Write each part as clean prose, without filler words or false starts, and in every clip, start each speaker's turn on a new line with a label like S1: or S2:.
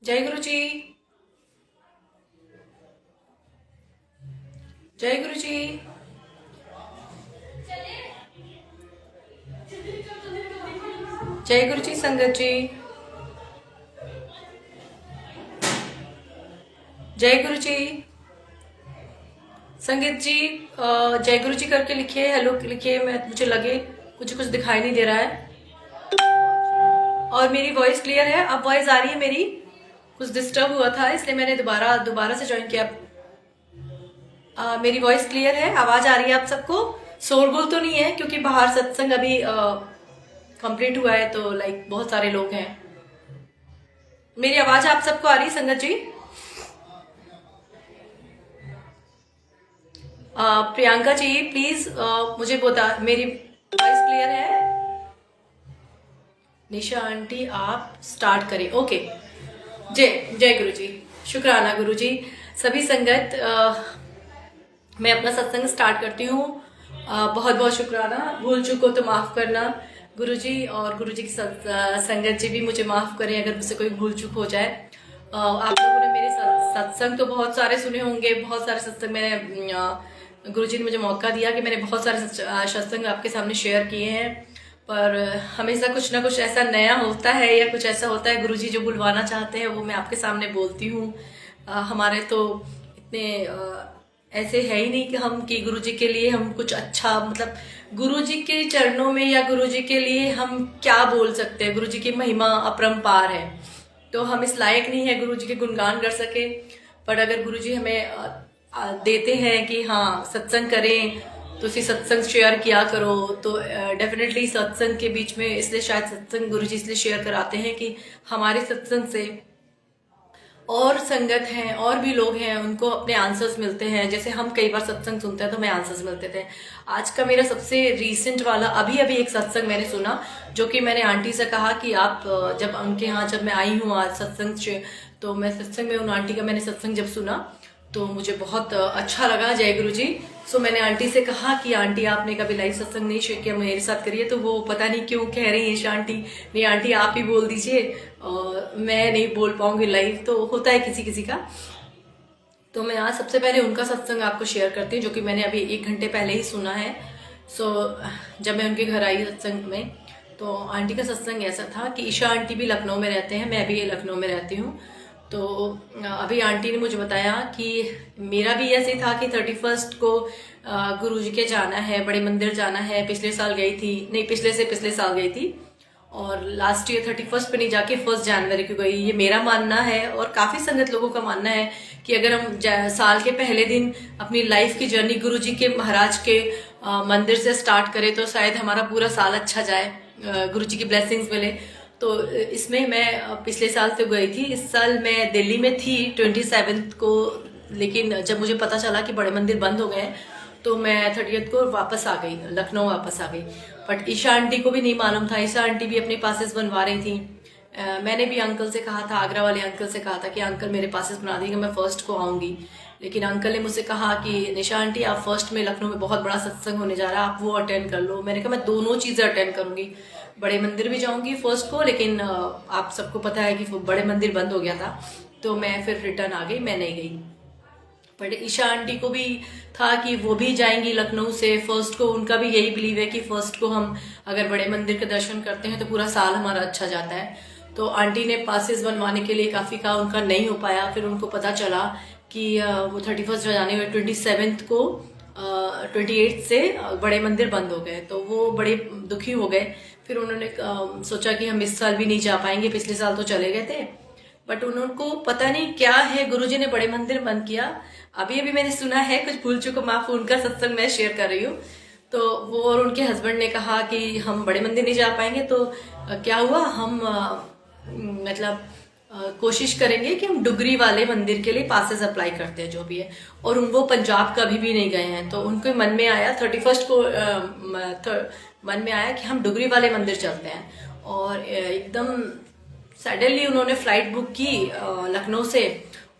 S1: जय गुरु जी। जय गुरु जी। जय गुरु जी संगत जी। जय गुरु जी संगत जी। जय गुरु जी करके लिखिए, हेलो लिखिए। मैं मुझे लगे कुछ दिखाई नहीं दे रहा है। और मेरी वॉइस क्लियर है? अब वॉइस आ रही है मेरी? कुछ डिस्टर्ब हुआ था इसलिए मैंने दोबारा से ज्वाइन किया। मेरी वॉइस क्लियर है? आवाज आ रही है आप सबको? शोरगुल तो नहीं है क्योंकि बाहर सत्संग अभी कंप्लीट हुआ है तो लाइक बहुत सारे लोग हैं। मेरी आवाज आप सबको आ रही है संगत जी? प्रियंका जी प्लीज मुझे बता, मेरी वॉइस क्लियर है? निशा आंटी आप स्टार्ट करें। ओके। जय जय गुरु जी। शुक्राना गुरु जी। सभी संगत, मैं अपना सत्संग स्टार्ट करती हूँ। बहुत बहुत शुक्राना। भूल चूक हो तो माफ करना गुरु जी, और गुरु जी की संगत जी भी मुझे माफ करें अगर मुझसे कोई भूल चूक हो जाए। आप लोगों ने मेरे सत्संग तो बहुत सारे सुने होंगे, बहुत सारे सत्संग मैंने गुरु जी ने मुझे मौका दिया कि मैंने बहुत सारे सत्संग आपके सामने शेयर किए हैं, पर हमेशा कुछ ना कुछ ऐसा नया होता है या कुछ ऐसा होता है गुरु जी जो बुलवाना चाहते हैं वो मैं आपके सामने बोलती हूँ। हमारे तो इतने ऐसे है ही नहीं कि हम कि गुरु जी के लिए हम कुछ अच्छा, मतलब गुरु जी के चरणों में या गुरु जी के लिए हम क्या बोल सकते हैं। गुरु जी की महिमा अपरंपार है, तो हम इस लायक नहीं है गुरु जी के गुणगान कर सके। पर अगर गुरु जी हमें देते हैं कि हाँ सत्संग करें तो उसी सत्संग शेयर किया करो, तो डेफिनेटली सत्संग के बीच में, इसलिए शायद सत्संग गुरु जी इसलिए शेयर कराते हैं कि हमारे सत्संग से और संगत हैं और भी लोग हैं उनको अपने आंसर्स मिलते हैं। जैसे हम कई बार सत्संग सुनते हैं तो हमें आंसर्स मिलते थे। आज का मेरा सबसे रीसेंट वाला अभी एक सत्संग मैंने सुना, जो कि मैंने आंटी से कहा कि आप जब उनके यहाँ जब मैं आई हूँ आज सत्संग से, तो मैं सत्संग में उन आंटी का मैंने सत्संग जब सुना तो मुझे बहुत अच्छा लगा। जय गुरु जी। सो मैंने आंटी से कहा कि आंटी आपने कभी लाइव सत्संग नहीं शेयर किया, मेरे साथ करिए। तो वो पता नहीं क्यों कह रही है ईशा आंटी, नहीं आंटी आप ही बोल दीजिए, मैं नहीं बोल पाऊंगी लाइव, तो होता है किसी किसी का। तो मैं आज सबसे पहले उनका सत्संग आपको शेयर करती हूँ जो कि मैंने अभी 1 घंटे पहले ही सुना है। सो जब मैं उनके घर आई सत्संग में तो आंटी का सत्संग ऐसा था कि ईशा आंटी भी लखनऊ में रहते हैं, मैं भी लखनऊ में रहती हूँ। तो अभी आंटी ने मुझे बताया कि मेरा भी ऐसे था कि 31 को गुरु जी के जाना है, बड़े मंदिर जाना है। पिछले साल गई थी, नहीं पिछले से पिछले साल गई थी, और लास्ट ईयर 31 पे नहीं जाके 1 जनवरी को गई। ये मेरा मानना है और काफी संगत लोगों का मानना है कि अगर हम साल के पहले दिन अपनी लाइफ की जर्नी गुरु जी के महाराज के मंदिर से स्टार्ट करें तो शायद हमारा पूरा साल अच्छा जाए, गुरु जी की ब्लेसिंग्स मिले। तो इसमें मैं पिछले साल तो गई थी, इस साल मैं दिल्ली में थी 27 को, लेकिन जब मुझे पता चला कि बड़े मंदिर बंद हो गए तो मैं 30 को वापस आ गई, लखनऊ वापस आ गई। बट ईशा आंटी को भी नहीं मालूम था, ईशा आंटी भी अपने पासेस बनवा रही थी। मैंने भी अंकल से कहा था, आगरा वाले अंकल से कहा था कि अंकल मेरे पासेस बना देंगे, मैं 1 को आऊंगी। लेकिन अंकल ने मुझसे कहा कि निशा आंटी आप 1 में लखनऊ में बहुत बड़ा सत्संग होने जा रहा है, आप वो अटेंड कर लो। मैंने कहा मैं दोनों चीजें अटेंड करूंगी, बड़े मंदिर भी जाऊंगी 1 को, लेकिन आप सबको पता है कि बड़े मंदिर बंद हो गया था तो मैं फिर रिटर्न आ गई, मैं नहीं गई। बट ईशा आंटी को भी था कि वो भी जाएंगी लखनऊ से 1 को, उनका भी यही बिलीव है कि 1 को हम अगर बड़े मंदिर के दर्शन करते हैं तो पूरा साल हमारा अच्छा जाता है। तो आंटी ने पासेस बनवाने के लिए काफी कहा, उनका नहीं हो पाया। फिर उनको पता चला कि वो 31 जाने हुए 27 को 28 से बड़े मंदिर बंद हो गए, तो वो बड़े दुखी हो गए। फिर उन्होंने सोचा कि हम इस साल भी नहीं जा पाएंगे, पिछले साल तो चले गए थे। बट उनको पता नहीं क्या है, गुरुजी ने बड़े मंदिर बंद किया। अभी मैंने सुना है, कुछ भूल चुको माफ, उनका सत्संग मैं शेयर कर रही हूँ। तो वो और उनके हस्बैंड ने कहा कि हम बड़े मंदिर नहीं जा पाएंगे, तो क्या हुआ, हम मतलब कोशिश करेंगे कि हम डुगरी वाले मंदिर के लिए पासेस अप्लाई करते हैं जो भी है। और वो पंजाब कभी भी नहीं गए हैं, तो उनके मन में आया 31 को मन में आया कि हम डुगरी वाले मंदिर चलते हैं। और एकदम सडनली उन्होंने फ्लाइट बुक की लखनऊ से,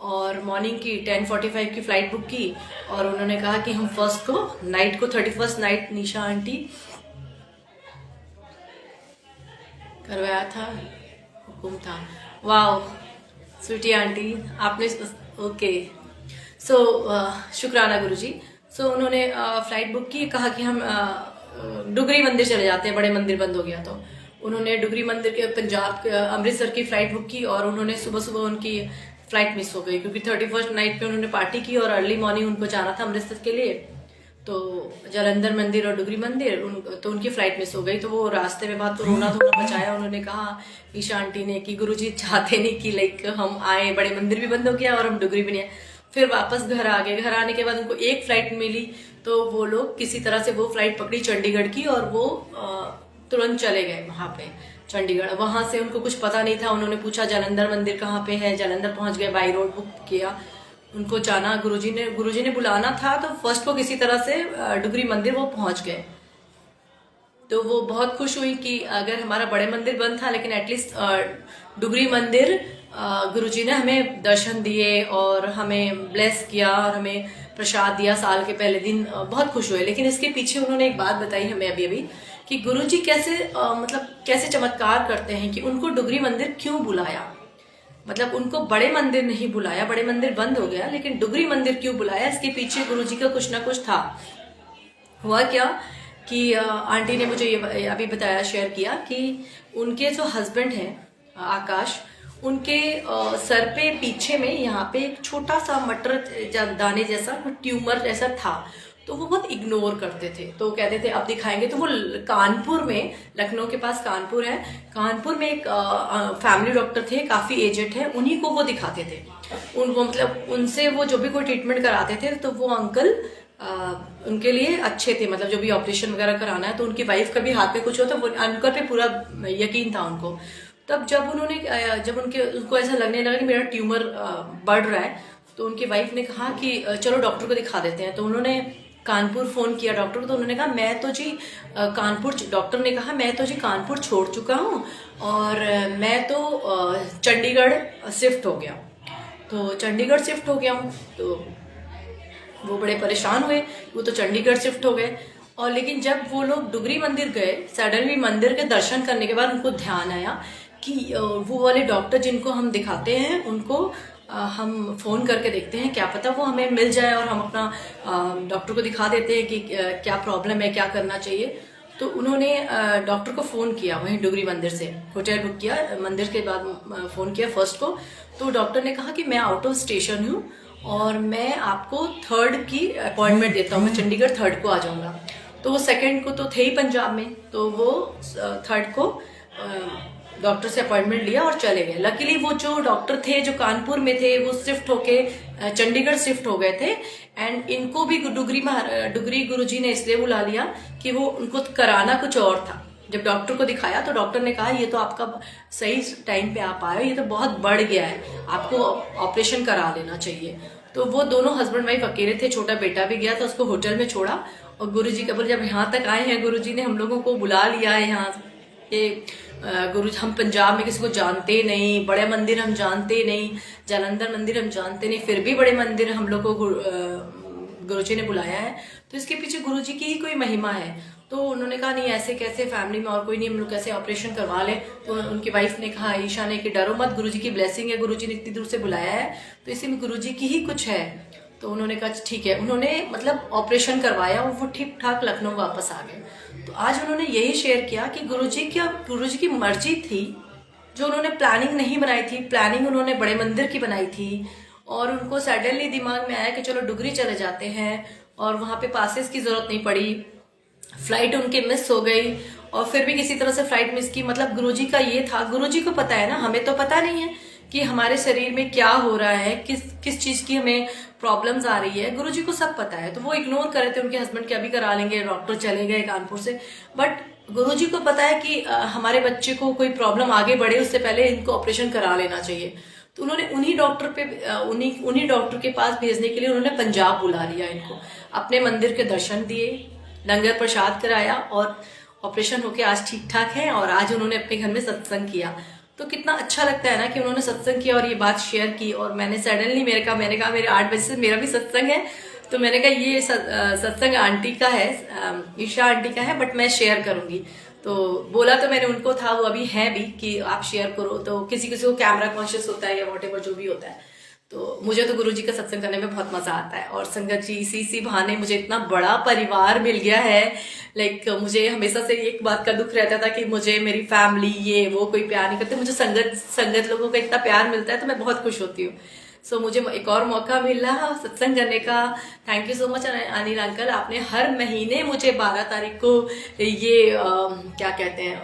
S1: और मॉर्निंग की 10:45 की फ्लाइट बुक की, और उन्होंने कहा कि हम 1 को नाइट को 31 नाइट निशा आंटी करवाया था, हुक्म था। वाह, स्वीटी आंटी आपने ओके। सो शुक्राना गुरुजी। सो उन्होंने फ्लाइट बुक की, कहा कि हम डुगरी मंदिर चले जाते हैं, बड़े मंदिर बंद हो गया। तो उन्होंने डुगरी मंदिर के पंजाब अमृतसर की फ्लाइट बुक की और उन्होंने सुबह सुबह उनकी फ्लाइट मिस हो गई क्योंकि 31st नाइट पे उन्होंने पार्टी की और अर्ली मॉर्निंग उनको जाना था अमृतसर के लिए। तो जालंधर मंदिर और डुगरी मंदिर तो उनकी फ्लाइट मिस हो गई। तो वो रास्ते में बहुत रोना धोना मचाया। उन्होंने कहा ईशा आंटी ने कि गुरुजी चाहते नहीं कि लाइक हम आए, बड़े मंदिर भी बंद हो गया और हम डुगरी भी नहीं आए। फिर वापस घर आ गए। घर आने के बाद उनको एक फ्लाइट मिली तो वो लोग किसी तरह से वो फ्लाइट पकड़ी चंडीगढ़ की और वो तुरंत चले गए वहां पे चंडीगढ़। वहां से उनको कुछ पता नहीं था। उन्होंने पूछा जालंधर मंदिर कहाँ पे है, जालंधर पहुंच गए, बाई रोड बुक किया, उनको जाना। गुरुजी ने बुलाना था तो फर्स्ट को किसी तरह से डुगरी मंदिर वो पहुंच गए। तो वो बहुत खुश हुई कि अगर हमारा बड़े मंदिर बंद था लेकिन एटलीस्ट डुगरी मंदिर गुरुजी ने हमें दर्शन दिए और हमें ब्लेस किया और हमें प्रसाद दिया साल के पहले दिन। बहुत खुश हुए। लेकिन इसके पीछे उन्होंने एक बात बताई हमें अभी कि गुरुजी कैसे मतलब कैसे चमत्कार करते हैं कि उनको डुगरी मंदिर क्यों बुलाया। मतलब उनको बड़े मंदिर नहीं बुलाया, बड़े मंदिर बंद हो गया, लेकिन डुगरी मंदिर क्यों बुलाया, इसके पीछे गुरुजी का कुछ ना कुछ था। हुआ क्या कि आंटी ने मुझे ये अभी बताया, शेयर किया कि उनके जो हस्बैंड हैं आकाश, उनके सर पे पीछे में यहाँ पे एक छोटा सा मटर दाने जैसा ट्यूमर जैसा था। तो वो बहुत इग्नोर करते थे। तो कहते थे अब दिखाएंगे। तो वो कानपुर में, लखनऊ के पास कानपुर है, कानपुर में एक फैमिली डॉक्टर थे, काफी एजेड है, उन्हीं को वो दिखाते थे। उनको मतलब उनसे वो जो भी कोई ट्रीटमेंट कराते थे तो वो अंकल उनके लिए अच्छे थे। मतलब जो भी ऑपरेशन वगैरह कराना है तो उनकी वाइफ का भी हाथ में कुछ हो तो वो अंकल पे पूरा यकीन था उनको। तब जब उनको ऐसा लगने लगा कि मेरा ट्यूमर बढ़ रहा है तो उनकी वाइफ ने कहा कि चलो डॉक्टर को दिखा देते हैं। तो उन्होंने कानपुर फोन किया डॉक्टर को। तो उन्होंने कहा मैं तो जी डॉक्टर ने कहा मैं तो जी कानपुर छोड़ चुका हूँ और मैं तो चंडीगढ़ शिफ्ट हो गया। तो चंडीगढ़ शिफ्ट हो गया हूँ। तो वो बड़े परेशान हुए, वो तो चंडीगढ़ शिफ्ट हो गए। और लेकिन जब वो लोग डुगरी मंदिर गए, सडनली मंदिर के दर्शन करने के बाद उनको ध्यान आया कि वो वाले डॉक्टर जिनको हम दिखाते हैं उनको हम फोन करके देखते हैं, क्या पता वो हमें मिल जाए और हम अपना डॉक्टर को दिखा देते हैं कि क्या प्रॉब्लम है, क्या करना चाहिए। तो उन्होंने डॉक्टर को फ़ोन किया वहीं डुगरी मंदिर से, होटल बुक किया, मंदिर के बाद फ़ोन किया फर्स्ट को। तो डॉक्टर ने कहा कि मैं आउट ऑफ स्टेशन हूँ और मैं आपको 3rd की अपॉइंटमेंट देता हूँ, मैं चंडीगढ़ 3rd को आ जाऊँगा। तो वो 2nd को तो थे ही पंजाब में, तो वो 3rd को डॉक्टर से अपॉइंटमेंट लिया और चले गए। लकीली वो जो डॉक्टर थे जो कानपुर में थे वो शिफ्ट होके चंडीगढ़ शिफ्ट हो गए थे। एंड इनको भी डुगरी गुरुजी ने इसलिए बुला लिया कि वो उनको कराना कुछ और था। जब डॉक्टर को दिखाया तो डॉक्टर ने कहा ये तो आपका सही टाइम पे आप आए हो, ये तो बहुत बढ़ गया है, आपको ऑपरेशन करा लेना चाहिए। तो वो दोनों हस्बैंड वाइफ अकेले थे, छोटा बेटा भी गया था, उसको होटल में छोड़ा। और गुरुजी का बोले जब यहाँ तक आए हैं, गुरुजी ने हम लोगों को बुला लिया है यहाँ के। गुरु हम पंजाब में किसी को जानते नहीं, बड़े मंदिर हम जानते नहीं, जालंधर मंदिर हम जानते नहीं, फिर भी बड़े मंदिर हम लोग को गुरुजी ने बुलाया है। तो इसके पीछे गुरुजी की ही कोई महिमा है। तो उन्होंने कहा नहीं ऐसे कैसे, फैमिली में और कोई नहीं, हम लोग कैसे ऑपरेशन करवा ले। तो उनकी वाइफ ने कहा, ईशा ने, कि डरो मत, गुरुजी की ब्लेसिंग है, गुरुजी ने इतनी दूर से बुलाया है तो इसी में गुरुजी की ही कुछ है। तो उन्होंने कहा ठीक है। उन्होंने मतलब ऑपरेशन करवाया और वो ठीक ठाक लखनऊ वापस आ गए। तो आज उन्होंने यही शेयर किया कि गुरुजी की मर्जी थी, जो उन्होंने प्लानिंग नहीं बनाई थी, प्लानिंग उन्होंने बड़े मंदिर की बनाई थी। और उनको सडनली दिमाग में आया कि चलो डुगरी चले जाते हैं, और वहाँ पे पासेस की जरूरत नहीं पड़ी, फ्लाइट उनकी मिस हो गई और फिर भी किसी तरह से फ्लाइट मिस की। मतलब गुरुजी का ये था, गुरुजी को पता है ना, हमें तो पता नहीं है कि हमारे शरीर में क्या हो रहा है, किस चीज की हमें प्रॉब्लम्स आ रही है, गुरुजी को सब पता है। तो वो इग्नोर कर रहे थे उनके हस्बैंड के, अभी करा लेंगे, डॉक्टर चले गए कानपुर से। बट गुरुजी को पता है कि हमारे बच्चे को कोई प्रॉब्लम आगे बढ़े उससे पहले इनको ऑपरेशन करा लेना चाहिए। तो उन्होंने उन्हीं डॉक्टर के पास भेजने के लिए उन्होंने पंजाब बुला लिया इनको, अपने मंदिर के दर्शन दिए, लंगर प्रसाद कराया और ऑपरेशन होके आज ठीक ठाक है। और आज उन्होंने अपने घर में सत्संग किया। तो कितना अच्छा लगता है ना कि उन्होंने सत्संग किया और ये बात शेयर की। और मैंने सडनली मैंने कहा मेरे 8 बजे से मेरा भी सत्संग है, तो मैंने कहा ये सत्संग आंटी का है, ईशा आंटी का है, बट मैं शेयर करूंगी। तो बोला तो मैंने उनको था, वो अभी है भी कि आप शेयर करो, तो किसी किसी को कैमरा कॉन्शियस होता है या वॉटेवर जो भी होता है। तो मुझे तो गुरुजी का सत्संग करने में बहुत मजा आता है। और संगत जी, इसी बहाने मुझे इतना बड़ा परिवार मिल गया है। लाइक मुझे हमेशा से एक बात का दुख रहता था कि मुझे मेरी फैमिली ये वो कोई प्यार नहीं करते, मुझे संगत लोगों का इतना प्यार मिलता है तो मैं बहुत खुश होती हूँ। सो मुझे एक और मौका मिला सत्संग करने का। Thank you so much Anil uncle, आपने हर महीने मुझे 12 तारीख को ये क्या कहते हैं,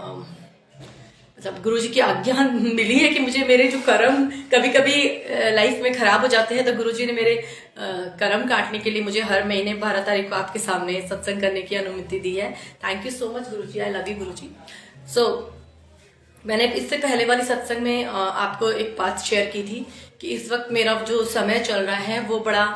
S1: मतलब गुरुजी की आज्ञा मिली है कि मुझे मेरे जो कर्म कभी कभी लाइफ में खराब हो जाते हैं, तो गुरुजी ने मेरे कर्म काटने के लिए मुझे हर महीने 12 तारीख को आपके सामने सत्संग करने की अनुमति दी है। Thank you so much Guruji, I love you Guruji. So मैंने इससे पहले वाली सत्संग में आपको एक बात शेयर की थी कि इस वक्त मेरा जो समय चल रहा है वो बड़ा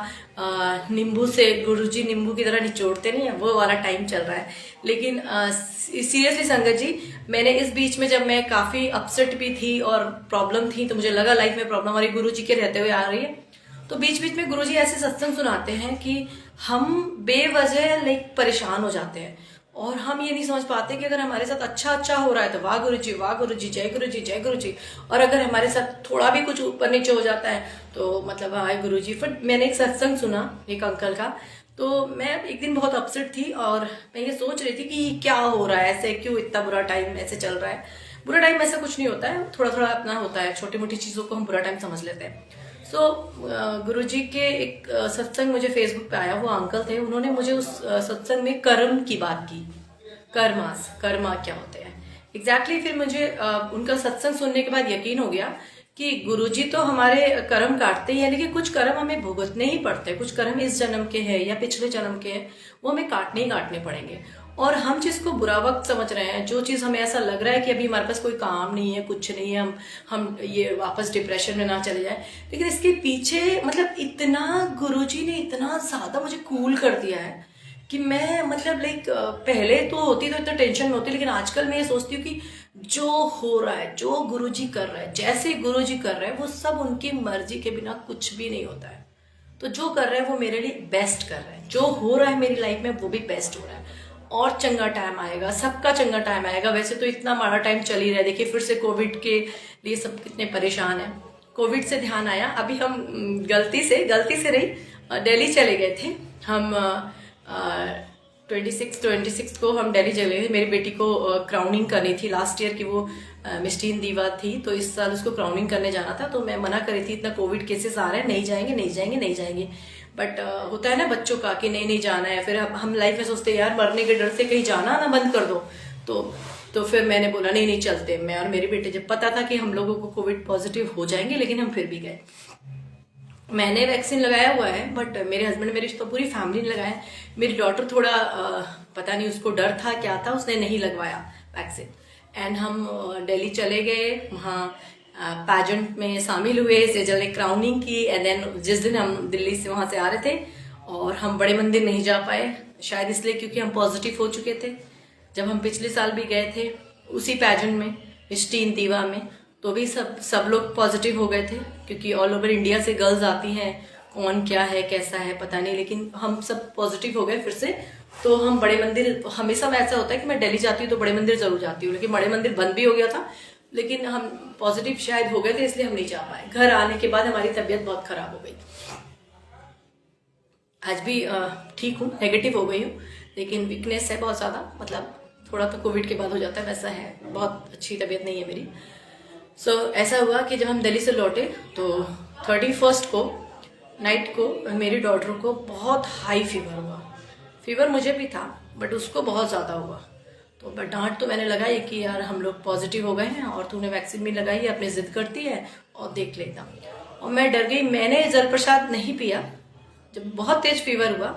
S1: नींबू से, गुरुजी नींबू की तरह निचोड़ते नहीं है, वो वाला टाइम चल रहा है। लेकिन सीरियसली संगत जी, मैंने इस बीच में जब मैं काफी अपसेट भी थी और प्रॉब्लम थी, तो मुझे लगा लाइफ में प्रॉब्लम हमारी गुरुजी के रहते हुए आ रही है, तो बीच बीच में गुरुजी ऐसे सत्संग सुनाते हैं कि हम बेवजह लाइक परेशान हो जाते हैं और हम ये नहीं समझ पाते कि अगर हमारे साथ अच्छा हो रहा है तो वाह गुरुजी, वाह गुरुजी, जय गुरुजी, जय गुरुजी, और अगर हमारे साथ थोड़ा भी कुछ ऊपर नीचे हो जाता है तो मतलब हाय गुरुजी। फिर मैंने एक सत्संग सुना एक अंकल का, तो मैं एक दिन बहुत अपसेट थी और मैं ये सोच रही थी कि क्या हो रहा है, ऐसे क्यों इतना बुरा टाइम ऐसे चल रहा है। बुरा टाइम ऐसा कुछ नहीं होता है, थोड़ा थोड़ा अपना होता है, छोटी मोटी चीजों को हम बुरा टाइम समझ लेते हैं। सो गुरुजी के एक सत्संग मुझे फेसबुक पे आया, वो अंकल थे, उन्होंने मुझे उस सत्संग में कर्म की बात की, कर्मा क्या होते हैं एग्जैक्टली। फिर मुझे उनका सत्संग सुनने के बाद यकीन हो गया कि गुरुजी तो हमारे कर्म काटते ही है, लेकिन कुछ कर्म हमें भुगतने ही पड़ते हैं। कुछ कर्म इस जन्म के हैं या पिछले जन्म के हैं, वो हमें काटने ही काटने पड़ेंगे। और हम जिसको बुरा वक्त समझ रहे हैं, जो चीज हमें ऐसा लग रहा है कि अभी हमारे पास कोई काम नहीं है, कुछ नहीं है, हम ये वापस डिप्रेशन में ना चले जाए, लेकिन इसके पीछे मतलब इतना गुरुजी ने इतना ज्यादा मुझे कूल कर दिया है कि मैं मतलब लाइक पहले तो होती तो इतना टेंशन में होती, लेकिन आजकल मैं ये सोचती हूँ कि जो हो रहा है, जो गुरुजी कर रहा है, जैसे गुरुजी कर रहे हैं, वो सब उनकी मर्जी के बिना कुछ भी नहीं होता है। तो जो कर रहे हैं वो मेरे लिए बेस्ट कर रहे हैं, जो हो रहा है मेरी लाइफ में वो भी बेस्ट हो रहा है। और चंगा टाइम आएगा, सबका चंगा टाइम आएगा। वैसे तो इतना माड़ा टाइम चल ही रहा है, देखिए फिर से कोविड के लिए सब कितने परेशान हैं। कोविड से ध्यान आया, अभी हम गलती से रही दिल्ली चले गए थे हम। 26 को हम दिल्ली चले गए। मेरी बेटी को क्राउनिंग करनी थी लास्ट ईयर की, वो मिष्टीन दीवा थी, तो इस साल उसको क्राउनिंग करने जाना था। तो मैं मना करी थी, इतना कोविड केसेस आ रहे हैं, नहीं जाएंगे। बट होता है ना बच्चों का कि नहीं जाना है। फिर हम लाइफ में सोचते हैं यार मरने के डर से कहीं जाना ना बंद कर दो। तो फिर मैंने बोला नहीं चलते। मैं और मेरे बेटे, जब पता था कि हम लोगों को कोविड पॉजिटिव हो जाएंगे, लेकिन हम फिर भी गए। मैंने वैक्सीन लगाया हुआ है, बट मेरे हस्बैंड, मेरी तो पूरी फैमिली ने लगाया। मेरी डॉटर थोड़ा पता नहीं उसको डर था क्या था, उसने नहीं लगवाया वैक्सीन। एंड हम दिल्ली चले गए, वहाँ पैजेंट में शामिल हुए, सेजल ने क्राउनिंग की। एंड देन जिस दिन हम दिल्ली से वहाँ से आ रहे थे, और हम बड़े मंदिर नहीं जा पाए, शायद इसलिए क्योंकि हम पॉजिटिव हो चुके थे। जब हम पिछले साल भी गए थे उसी पैजेंट में, मिष्टीन दीवा में, तो भी सब लोग पॉजिटिव हो गए थे, क्योंकि ऑल ओवर इंडिया से गर्ल्स आती हैं, कौन क्या है कैसा है पता नहीं, लेकिन हम सब पॉजिटिव हो गए फिर से। तो हम बड़े मंदिर, हमेशा ऐसा होता है कि मैं दिल्ली जाती हूँ तो बड़े मंदिर जरूर जाती हूँ, लेकिन बड़े मंदिर बंद भी हो गया था, लेकिन हम पॉजिटिव शायद हो गए थे, इसलिए हम नहीं जा पाए। घर आने के बाद हमारी तबीयत बहुत खराब हो गई। आज भी ठीक हूँ, नेगेटिव हो गई हूँ, लेकिन वीकनेस है बहुत ज़्यादा, मतलब थोड़ा तो कोविड के बाद हो जाता है वैसा है, बहुत अच्छी तबीयत नहीं है मेरी। सो ऐसा हुआ कि जब हम दिल्ली से लौटे तो 31 को नाइट को मेरी डॉटर को बहुत हाई फीवर हुआ। फीवर मुझे भी था, बट उसको बहुत ज़्यादा हुआ। तो डांट तो मैंने लगाई कि यार हम लोग पॉजिटिव हो गए हैं और तूने वैक्सीन भी लगाई है, अपनी जिद करती है और देख लेता। और मैं डर गई, मैंने जल प्रसाद नहीं पिया। जब बहुत तेज फीवर हुआ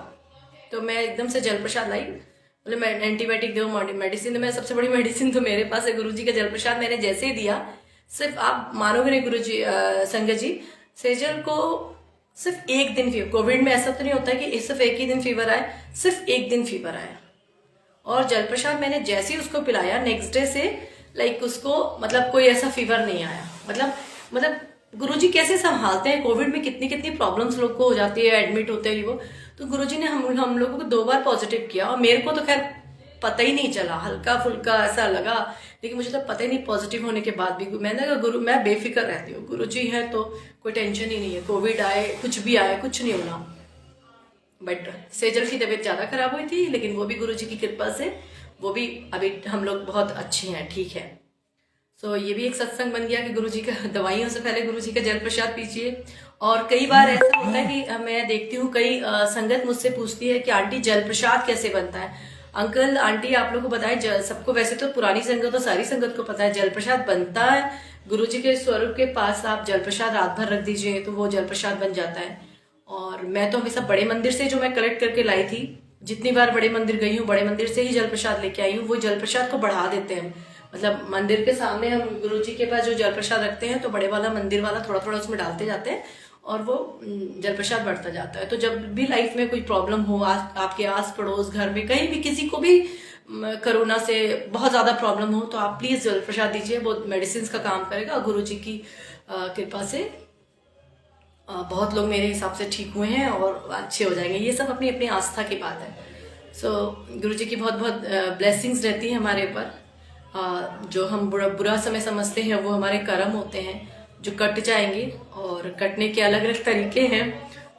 S1: तो मैं एकदम से जल प्रसाद लाई, बोले मैं एंटीबायोटिक दो, मेडिसिन। मैं सबसे बड़ी मेडिसिन तो मेरे पास है, गुरुजी का जल प्रसाद। मैंने जैसे ही दिया, सिर्फ आप मानोगे नहीं गुरुजी, संगत जी, सेजल को सिर्फ एक दिन फीवर, कोविड में ऐसा तो नहीं होता है कि सिर्फ एक ही दिन फीवर आए, सिर्फ एक दिन फीवर आया। और जल प्रसाद मैंने जैसे ही उसको पिलाया, नेक्स्ट डे से लाइक उसको मतलब कोई ऐसा फीवर नहीं आया। मतलब गुरुजी कैसे संभालते हैं, कोविड में कितनी प्रॉब्लम्स लोग को हो जाती है, एडमिट होते हैं वो। तो गुरुजी ने हम लोगों को 2 बार पॉजिटिव किया, और मेरे को तो खैर पता ही नहीं चला, हल्का फुल्का ऐसा लगा, लेकिन मुझे तो पता ही नहीं पॉजिटिव होने के बाद भी। मैंने कहा गुरु, मैं बेफिक्र रहती हूँ, गुरु जी है तो कोई टेंशन ही नहीं है, कोविड आए कुछ भी आए कुछ नहीं होना। बट सेजल की तबीयत ज़्यादा खराब हुई थी, लेकिन वो भी गुरु जी की कृपा से वो भी अभी हम लोग बहुत अच्छे हैं, ठीक है। सो ये भी एक सत्संग बन गया कि गुरुजी का दवाइयों से पहले गुरुजी का जल प्रसाद पीजिए। और कई बार ऐसा होता है कि मैं देखती हूँ कई संगत मुझसे पूछती है कि आंटी जल प्रसाद कैसे बनता है। अंकल आंटी आप लोगों को बताएं, सबको वैसे तो पुरानी संगत तो सारी संगत को पता है जल प्रसाद बनता है गुरुजी के स्वरूप के पास आप जल प्रसाद रात भर रख दीजिए तो वो जल प्रसाद बन जाता है। और मैं तो हमेशा बड़े मंदिर से जो मैं कलेक्ट करके लाई थी, जितनी बार बड़े मंदिर गई हूँ बड़े मंदिर से ही जल प्रसाद लेके आई हूँ। वो जल प्रसाद को बढ़ा देते हैं, मतलब मंदिर के सामने हम गुरुजी के पास जो जल प्रसाद रखते हैं तो बड़े वाला मंदिर वाला थोड़ा थोड़ा उसमें डालते जाते हैं और वो जल प्रसाद बढ़ता जाता है। तो जब भी लाइफ में कोई प्रॉब्लम हो, आपके आस पड़ोस घर में कहीं भी किसी को भी कोरोना से बहुत ज़्यादा प्रॉब्लम हो तो आप प्लीज़ जल प्रसाद दीजिए, वो मेडिसिन का काम करेगा। गुरुजी की कृपा से बहुत लोग मेरे हिसाब से ठीक हुए हैं और अच्छे हो जाएंगे। ये सब अपनी अपनी आस्था की बात है। सो गुरुजी की बहुत बहुत ब्लेसिंग्स रहती है हमारे ऊपर। जो हम बुरा समय समझते हैं वो हमारे कर्म होते हैं जो कट जाएंगे, और कटने के अलग अलग तरीके हैं।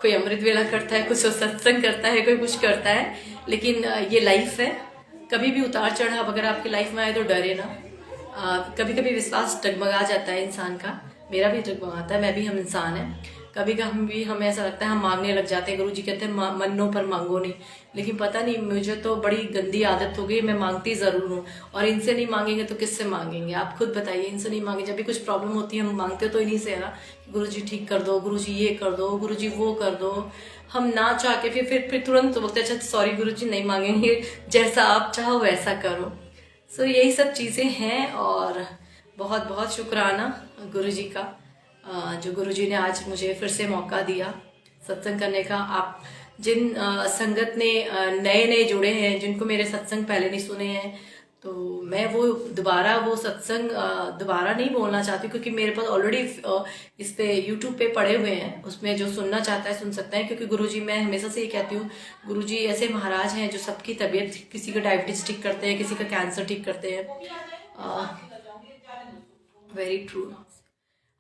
S1: कोई अमृत वेला करता है, कुछ सत्संग करता है, कोई कुछ करता है, लेकिन ये लाइफ है। कभी भी उतार चढ़ाव अगर आपकी लाइफ में आए तो डरे ना। कभी कभी विश्वास डगमगा जाता है इंसान का, मेरा भी डगमगाता है, मैं भी हम इंसान हैं। कभी कभी हमें ऐसा लगता है हम मांगने लग जाते हैं। गुरुजी कहते हैं मन्नो पर मांगो नहीं, लेकिन पता नहीं मुझे तो बड़ी गंदी आदत हो गई, मैं मांगती ज़रूर हूँ। और इनसे नहीं मांगेंगे तो किससे मांगेंगे, आप खुद बताइए। इनसे नहीं मांगे, जब भी कुछ प्रॉब्लम होती है हम मांगते तो इन्हीं से है ना, गुरुजी ठीक कर दो, गुरुजी ये कर दो, गुरुजी वो कर दो। हम ना चाह के फिर तुरंत बोलते अच्छा सॉरी गुरुजी नहीं मांगेंगे, जैसा आप चाहो वैसा करो। सो यही सब चीज़ें हैं। और बहुत बहुत शुक्राना गुरुजी का, जो गुरुजी ने आज मुझे फिर से मौका दिया सत्संग करने का। आप जिन संगत ने नए नए जुड़े हैं, जिनको मेरे सत्संग पहले नहीं सुने हैं, तो मैं वो दोबारा वो सत्संग दोबारा नहीं बोलना चाहती, क्योंकि मेरे पास ऑलरेडी इस पे यूट्यूब पे पड़े हुए हैं। उसमें जो सुनना चाहता है सुन सकता है, क्योंकि गुरुजी, मैं हमेशा से ये कहती हूँ, गुरुजी ऐसे महाराज हैं जो सबकी तबीयत, किसी का डायबिटीज ठीक करते हैं, किसी का कैंसर ठीक करते हैं। Very true.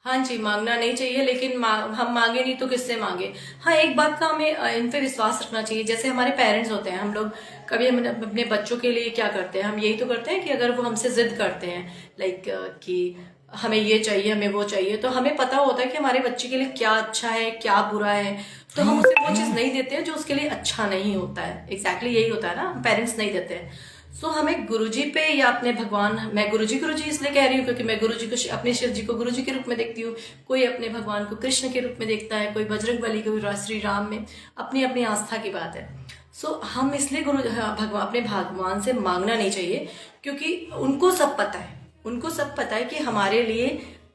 S1: हाँ जी, मांगना नहीं चाहिए, लेकिन हम मांगे नहीं तो किससे मांगे। हाँ, एक बात का हमें इन पे विश्वास रखना चाहिए। जैसे हमारे पेरेंट्स होते हैं, हम लोग कभी हम अपने बच्चों के लिए क्या करते हैं, हम यही तो करते हैं कि अगर वो हमसे जिद करते हैं लाइक कि हमें ये चाहिए, हमें वो चाहिए, तो हमें पता होता है कि हमारे बच्चे के लिए क्या अच्छा है क्या बुरा है, तो हम उसे वो चीज़ नहीं देते हैं जो उसके लिए अच्छा नहीं होता है। एग्जैक्टली यही होता है ना, पेरेंट्स नहीं देते हैं। सो हमें गुरुजी पे या अपने भगवान, मैं गुरुजी गुरुजी इसलिए कह रही हूँ क्योंकि मैं गुरुजी को, अपने शिव जी को गुरुजी के रूप में देखती हूँ। कोई अपने भगवान को कृष्ण के रूप में देखता है, कोई बजरंग बली को, श्री राम में। अपनी अपनी आस्था की बात है। सो हम इसलिए भगवान, अपने भगवान से मांगना नहीं चाहिए, क्योंकि उनको सब पता है, उनको सब पता है कि हमारे लिए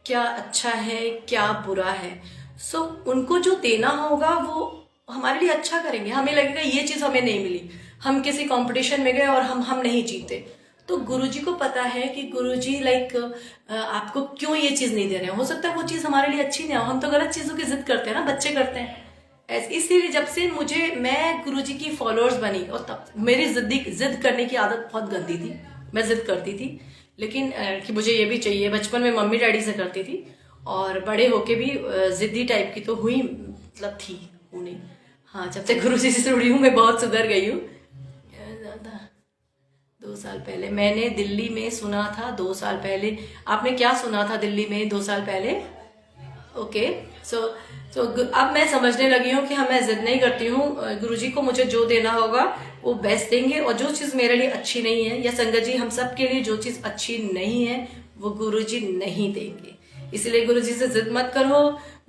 S1: क्या अच्छा है क्या बुरा है। सो उनको जो देना होगा वो हमारे लिए अच्छा करेंगे। हमें लगेगा ये चीज़ हमें नहीं मिली, हम किसी कंपटीशन में गए और हम नहीं जीते, तो गुरुजी को पता है कि गुरुजी लाइक आपको क्यों ये चीज़ नहीं दे रहे हैं। हो सकता है वो चीज़ हमारे लिए अच्छी नहीं हो, हम तो गलत चीज़ों की जिद करते हैं ना, बच्चे करते हैं। इसीलिए जब से मैं गुरुजी की फॉलोअर्स बनी, और तब मेरी जिद करने की आदत बहुत गंदी थी। मैं जिद करती थी, लेकिन कि मुझे ये भी चाहिए। बचपन में मम्मी डैडी से करती थी, और बड़े होके भी जिद्दी टाइप की तो हुई, मतलब थी, हूँ नहीं। हाँ, जब तक गुरुजी से जुड़ी हूँ मैं बहुत सुधर गई हूँ। 2 साल पहले मैंने दिल्ली में सुना था, 2 साल पहले आपने क्या सुना था दिल्ली में 2 साल पहले? ओके, सो अब मैं समझने लगी हूँ कि हाँ, मैं जिद नहीं करती हूँ। गुरुजी को मुझे जो देना होगा वो बेस्ट देंगे, और जो चीज़ मेरे लिए अच्छी नहीं है, या संगत जी हम सब के लिए जो चीज़ अच्छी नहीं है वो गुरुजी नहीं देंगे। इसलिए गुरुजी से जिद मत करो,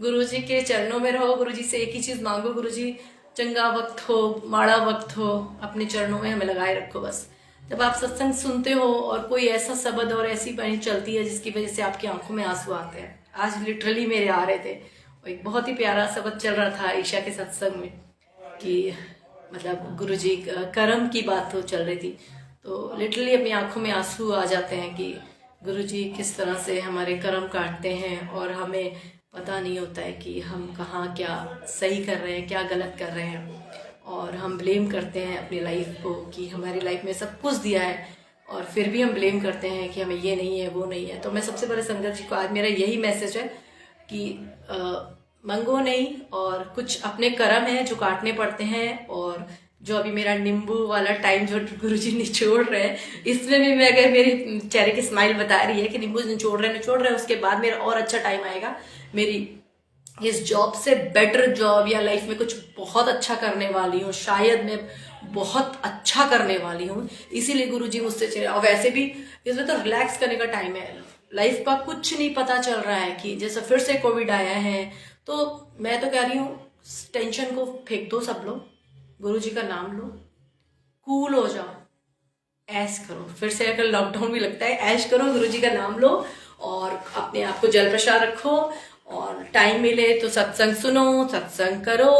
S1: गुरुजी के चरणों में रहो, गुरुजी से एक ही चीज़ मांगो, गुरुजी चंगा वक्त हो माड़ा वक्त हो, अपने चरणों में हमें लगाए रखो बस। जब आप सत्संग सुनते हो और कोई ऐसा शब्द और ऐसी बाणी चलती है जिसकी वजह से आपकी आंखों में आंसू आते हैं, आज लिटरली मेरे आ रहे थे, और एक बहुत ही प्यारा शब्द चल रहा था ईशा के सत्संग में कि मतलब गुरुजी कर्म की बात तो चल रही थी, तो लिटरली अपनी आंखों में आंसू आ जाते हैं कि गुरुजी किस तरह से हमारे कर्म काटते हैं, और हमें पता नहीं होता है कि हम कहाँ क्या सही कर रहे हैं क्या गलत कर रहे हैं। और हम ब्लेम करते हैं अपनी लाइफ को कि हमारी लाइफ में सब कुछ दिया है और फिर भी हम ब्लेम करते हैं कि हमें ये नहीं है वो नहीं है। तो मैं सबसे पहले संगत जी को आज मेरा यही मैसेज है कि मंगो नहीं, और कुछ अपने कर्म है जो काटने पड़ते हैं। और जो अभी मेरा नींबू वाला टाइम जो गुरुजी निचोड़ रहे हैं, इसमें भी मैं अगर मेरी चेहरे की स्माइल बता रही है कि नींबू निचोड़ रहे हैं, उसके बाद मेरा और अच्छा टाइम आएगा। मेरी इस जॉब से बेटर जॉब या लाइफ में कुछ बहुत अच्छा करने वाली हूँ, शायद मैं बहुत अच्छा करने वाली हूँ, इसीलिए गुरुजी मुझसे चले। और वैसे भी इसमें तो रिलैक्स करने का टाइम है, लाइफ का कुछ नहीं पता चल रहा है कि जैसे फिर से कोविड आया है। तो मैं तो कह रही हूँ टेंशन को फेंक दो सब लोग, गुरुजी का नाम लो, कूल हो जाओ, ऐश करो। फिर से अगर लॉकडाउन भी लगता है, ऐश करो, गुरुजी का नाम लो और अपने आप को जल प्रसाद रखो। और टाइम मिले तो सत्संग सुनो, सत्संग करो,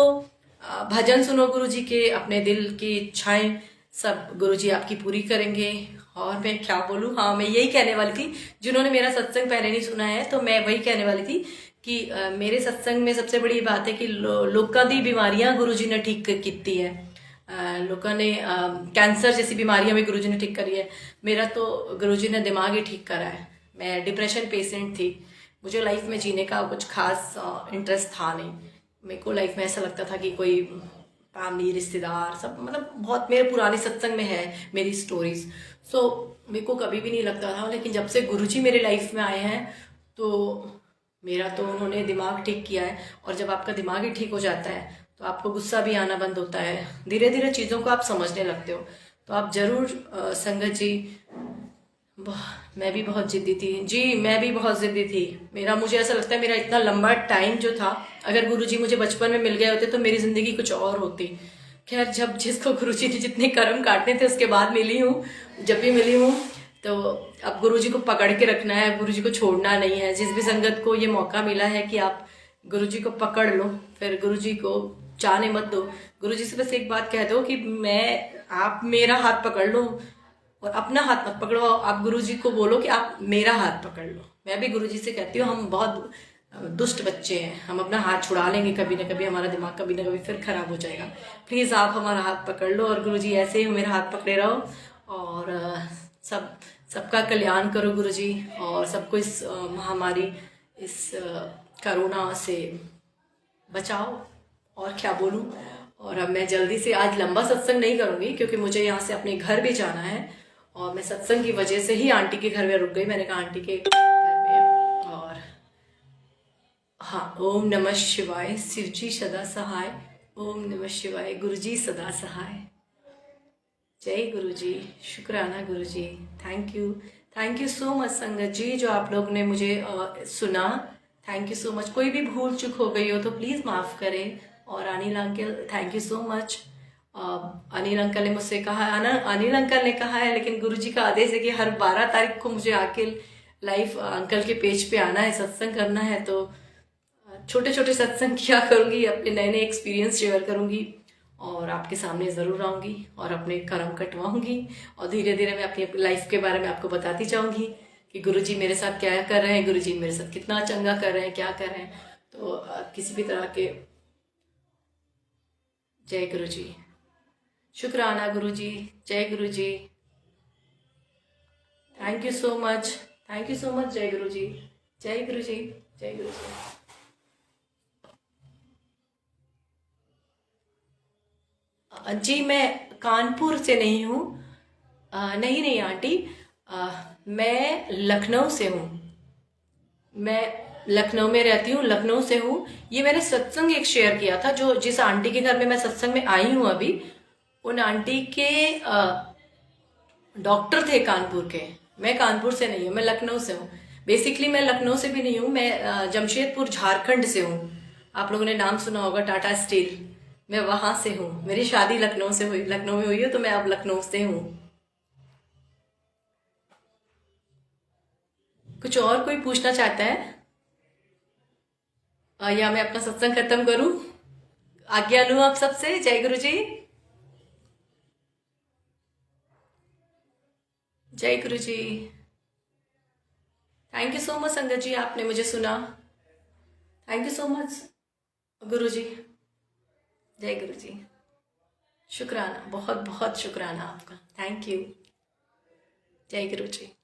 S1: भजन सुनो गुरुजी के, अपने दिल की इच्छाएं सब गुरुजी आपकी पूरी करेंगे। और मैं क्या बोलूँ, हाँ मैं यही कहने वाली थी, जिन्होंने मेरा सत्संग पहले नहीं सुना है तो मैं वही कहने वाली थी कि मेरे सत्संग में सबसे बड़ी बात है कि लोगों दी बीमारियां गुरुजी ने ठीक की है। लोगों ने कैंसर जैसी बीमारियां भी गुरुजी ने ठीक करी है। मेरा तो गुरुजी ने दिमाग ही ठीक करा है। मैं डिप्रेशन पेशेंट थी, मुझे लाइफ में जीने का कुछ खास इंटरेस्ट था नहीं। मेरे को लाइफ में ऐसा लगता था कि कोई फैमिली रिश्तेदार सब, मतलब बहुत मेरे पुराने सत्संग में है मेरी स्टोरीज। सो मेरे को कभी भी नहीं लगता था, लेकिन जब से गुरुजी मेरे लाइफ में आए हैं तो मेरा तो उन्होंने दिमाग ठीक किया है। और जब आपका दिमाग ही ठीक हो जाता है तो आपको गुस्सा भी आना बंद होता है, धीरे धीरे चीज़ों को आप समझने लगते हो। तो आप जरूर संगत जी, मैं भी बहुत जिद्दी थी जी, मैं भी बहुत जिद्दी थी। मुझे ऐसा लगता है मेरा इतना लंबा टाइम जो था, अगर गुरुजी मुझे बचपन में मिल गए होते तो मेरी जिंदगी कुछ और होती। खैर, जब जिसको गुरुजी ने जितने कर्म काटने थे उसके बाद मिली हूँ, जब भी मिली हूँ तो अब गुरुजी को पकड़ के रखना है, गुरुजी को छोड़ना नहीं है। जिस भी संगत को ये मौका मिला है कि आप गुरुजी को पकड़ लो, फिर गुरुजी को जाने मत दो। गुरुजी से बस एक बात कह दो कि आप मेरा हाथ पकड़ लो और अपना हाथ मत पकड़ो। आप गुरुजी को बोलो कि आप मेरा हाथ पकड़ लो। मैं भी गुरुजी से कहती हूँ, हम बहुत दुष्ट बच्चे हैं, हम अपना हाथ छुड़ा लेंगे कभी ना कभी, हमारा दिमाग कभी ना कभी फिर खराब हो जाएगा। प्लीज़ आप हमारा हाथ पकड़ लो और गुरुजी ऐसे ही मेरा हाथ पकड़े रहो और सबका कल्याण करो गुरुजी, और सबको इस महामारी, इस कोरोना से बचाओ। और क्या बोलूँ। और अब मैं जल्दी से आज लंबा सत्संग नहीं करूँगी क्योंकि मुझे यहाँ से अपने घर भी जाना है, और मैं सत्संग की वजह से ही आंटी के घर में रुक गई। मैंने कहा आंटी के घर में, और हाँ, ओम नमः शिवाय, शिवजी सदा सहाय, ओम नमः शिवाय, गुरुजी सदा सहाय। जय गुरुजी, शुक्राना गुरुजी, थैंक यू सो मच संगत जी, जो आप लोग ने मुझे सुना। Thank you so much. कोई भी भूल चूक हो गई हो तो प्लीज़ माफ़ करें। और Anil uncle, thank you so much. Anil uncle ने मुझसे कहा है ना, अनिल अंकल ने कहा है, लेकिन गुरुजी का आदेश है कि हर 12 तारीख को मुझे आके लाइव अंकल के पेज पे आना है, सत्संग करना है। तो छोटे छोटे सत्संग किया करूँगी, अपने नए नए एक्सपीरियंस शेयर करूँगी और आपके सामने ज़रूर आऊँगी और अपने कर्म कटवाऊँगी। और धीरे धीरे मैं अपनी लाइफ के बारे में आपको बताती जाऊँगी कि गुरुजी मेरे साथ क्या कर रहे हैं, गुरुजी मेरे साथ कितना चंगा कर रहे हैं, क्या कर रहे हैं। तो किसी भी तरह के, जय गुरुजी, शुक्राना गुरुजी, जय गुरुजी, थैंक यू सो मच, जय गुरुजी, जय गुरुजी, जय गुरुजी। जी, मैं कानपुर से नहीं हूँ। नहीं आंटी, मैं लखनऊ से हूँ। मैं लखनऊ में रहती हूँ, लखनऊ से हूँ। ये मैंने सत्संग एक शेयर किया था, जो जिस आंटी के घर में मैं सत्संग में आई हूँ अभी, उन आंटी के डॉक्टर थे कानपुर के। मैं कानपुर से नहीं हूँ, मैं लखनऊ से हूँ। बेसिकली मैं लखनऊ से भी नहीं हूँ, मैं जमशेदपुर झारखंड से हूँ। आप लोगों ने नाम सुना होगा टाटा स्टील, मैं वहां से हूँ। मेरी शादी लखनऊ से हुई, लखनऊ में हुई है, तो मैं अब लखनऊ से हूँ। कुछ और कोई पूछना चाहता है या मैं अपना सत्संग खत्म करूं? आज्ञा लूं आप सबसे। जय गुरु जी, जय गुरु जी। थैंक यू सो मच संगत जी, आपने मुझे सुना। थैंक यू सो मच गुरु जी, जय गुरु जी। शुक्राना, बहुत बहुत शुक्राना आपका। Thank you. जय गुरु जी।